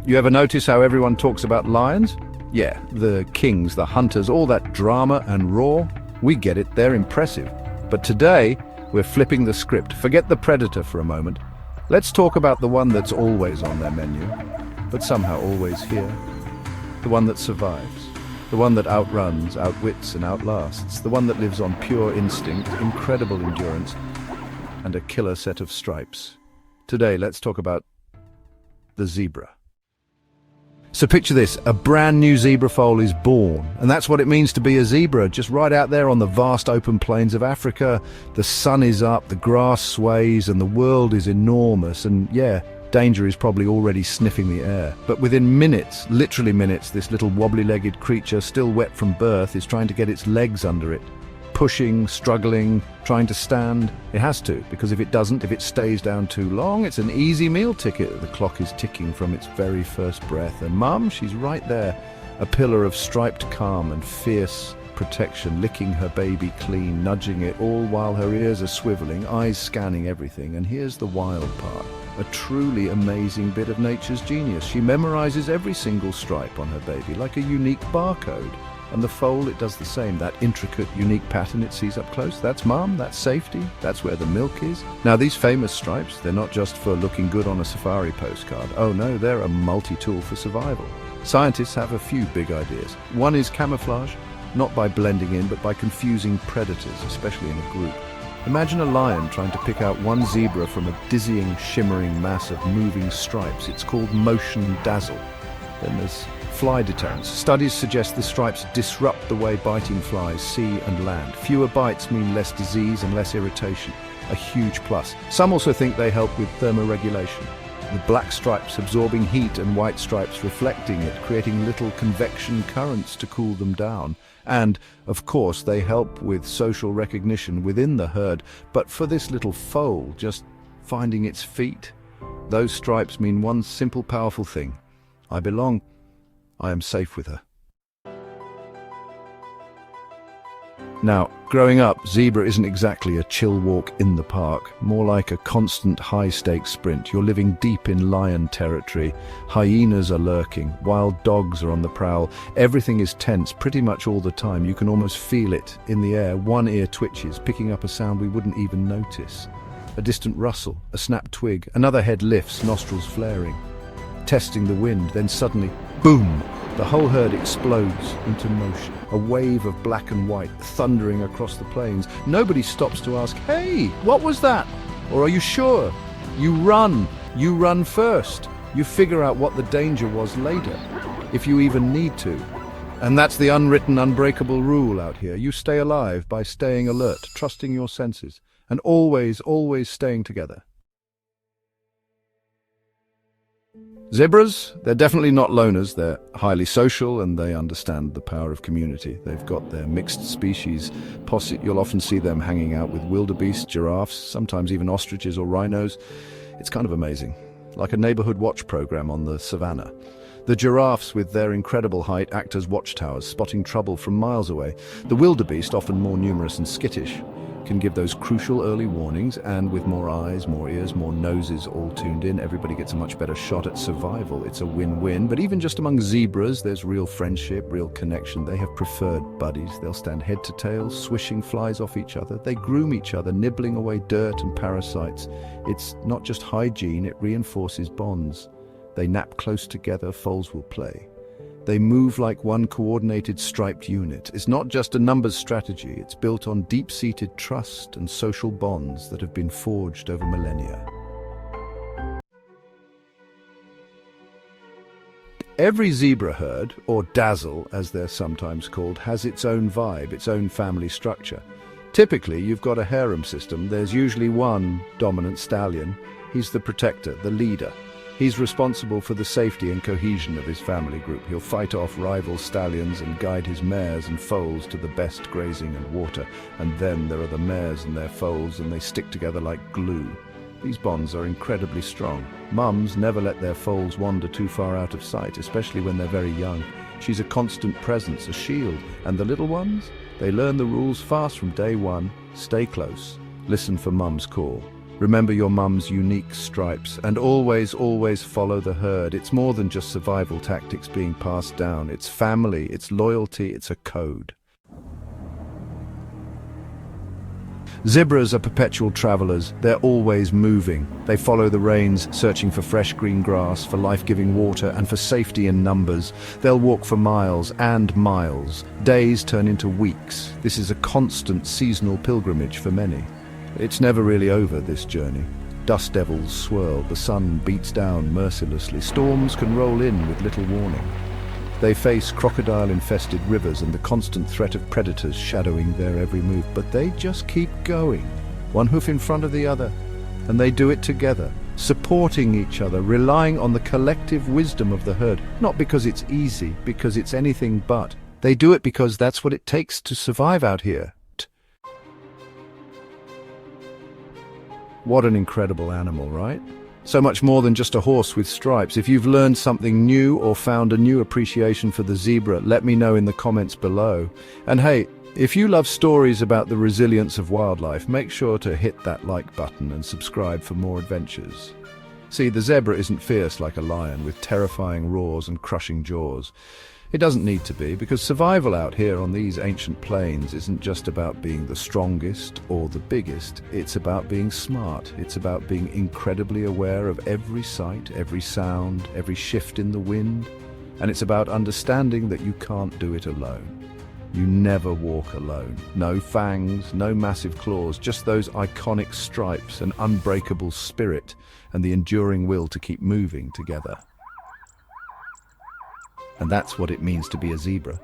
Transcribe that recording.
You ever notice how everyone talks about lions? Yeah, the kings, the hunters, all that drama and roar. We get it, they're impressive. But today, we're flipping the script. Forget the predator for a moment. Let's talk about the one that's always on their menu, but somehow always here. The one that survives. The one that outruns, outwits, and outlasts. The one that lives on pure instinct, incredible endurance, and a killer set of stripes. Today, let's talk about the zebra. So picture this, a brand new zebra foal is born, and that's what it means to be a zebra, just right out there on the vast open plains of Africa. The sun is up, the grass sways, and the world is enormous, and yeah, danger is probably already sniffing the air. But within minutes, literally minutes, this little wobbly-legged creature, still wet from birth, is trying to get its legs under it. Pushing, struggling, trying to stand. It has to, because if it doesn't, if it stays down too long, it's an easy meal ticket. The clock is ticking from its very first breath. And Mum, she's right there, a pillar of striped calm and fierce protection, licking her baby clean, nudging it, all while her ears are swiveling, eyes scanning everything. And here's the wild part, a truly amazing bit of nature's genius. She memorizes every single stripe on her baby, like a unique barcode. And the foal, it does the same, that intricate, unique pattern it sees up close. That's Mum, that's safety, that's where the milk is. Now these famous stripes, they're not just for looking good on a safari postcard. Oh no, they're a multi-tool for survival. Scientists have a few big ideas. One is camouflage, not by blending in, but by confusing predators, especially in a group. Imagine a lion trying to pick out one zebra from a dizzying, shimmering mass of moving stripes. It's called motion dazzle. Then there's fly deterrence. Studies suggest the stripes disrupt the way biting flies see and land. Fewer bites mean less disease and less irritation. A huge plus. Some also think they help with thermoregulation. The black stripes absorbing heat and white stripes reflecting it, creating little convection currents to cool them down. And, of course, they help with social recognition within the herd. But for this little foal, just finding its feet, those stripes mean one simple, powerful thing. I belong. I am safe with her. Now, growing up, zebra isn't exactly a chill walk in the park, more like a constant high-stakes sprint. You're living deep in lion territory. Hyenas are lurking, wild dogs are on the prowl. Everything is tense pretty much all the time. You can almost feel it in the air. One ear twitches, picking up a sound we wouldn't even notice. A distant rustle, a snapped twig, another head lifts, nostrils flaring. Testing the wind, then suddenly, boom! The whole herd explodes into motion. A wave of black and white thundering across the plains. Nobody stops to ask, hey, what was that? Or are you sure? You run first. You figure out what the danger was later, if you even need to. And that's the unwritten, unbreakable rule out here. You stay alive by staying alert, trusting your senses, and always, always staying together. Zebras, they're definitely not loners. They're highly social and they understand the power of community. They've got their mixed species posse. You'll often see them hanging out with wildebeest, giraffes, sometimes even ostriches or rhinos. It's kind of amazing, like a neighborhood watch program on the Savanna. The giraffes, with their incredible height, act as watchtowers, spotting trouble from miles away. The wildebeest, often more numerous and skittish, can give those crucial early warnings, and with more eyes, more ears, more noses all tuned in, everybody gets a much better shot at survival. It's a win-win. But even just among zebras, there's real friendship, real connection. They have preferred buddies. They'll stand head to tail, swishing flies off each other. They groom each other, nibbling away dirt and parasites. It's not just hygiene, it reinforces bonds. They nap close together, foals will play. They move like one coordinated striped unit. It's not just a numbers strategy, it's built on deep-seated trust and social bonds that have been forged over millennia. Every zebra herd, or dazzle as they're sometimes called, has its own vibe, its own family structure. Typically, you've got a harem system. There's usually one dominant stallion. He's the protector, the leader. He's responsible for the safety and cohesion of his family group. He'll fight off rival stallions and guide his mares and foals to the best grazing and water. And then there are the mares and their foals, and they stick together like glue. These bonds are incredibly strong. Mums never let their foals wander too far out of sight, especially when they're very young. She's a constant presence, a shield. And the little ones? They learn the rules fast from day one. Stay close. Listen for Mum's call. Remember your mum's unique stripes, and always, always follow the herd. It's more than just survival tactics being passed down. It's family, it's loyalty, it's a code. Zebras are perpetual travelers. They're always moving. They follow the rains, searching for fresh green grass, for life-giving water, and for safety in numbers. They'll walk for miles and miles. Days turn into weeks. This is a constant seasonal pilgrimage for many. It's never really over, this journey. Dust devils swirl, the sun beats down mercilessly. Storms can roll in with little warning. They face crocodile-infested rivers and the constant threat of predators shadowing their every move, but they just keep going, one hoof in front of the other, and they do it together, supporting each other, relying on the collective wisdom of the herd, not because it's easy, because it's anything but. They do it because that's what it takes to survive out here. What an incredible animal, right? So much more than just a horse with stripes. If you've learned something new or found a new appreciation for the zebra, let me know in the comments below. And hey, if you love stories about the resilience of wildlife, make sure to hit that like button and subscribe for more adventures. See, the zebra isn't fierce like a lion with terrifying roars and crushing jaws. It doesn't need to be, because survival out here on these ancient plains isn't just about being the strongest or the biggest. It's about being smart. It's about being incredibly aware of every sight, every sound, every shift in the wind. And it's about understanding that you can't do it alone. You never walk alone. No fangs, no massive claws, just those iconic stripes, an unbreakable spirit, and the enduring will to keep moving together. And that's what it means to be a zebra.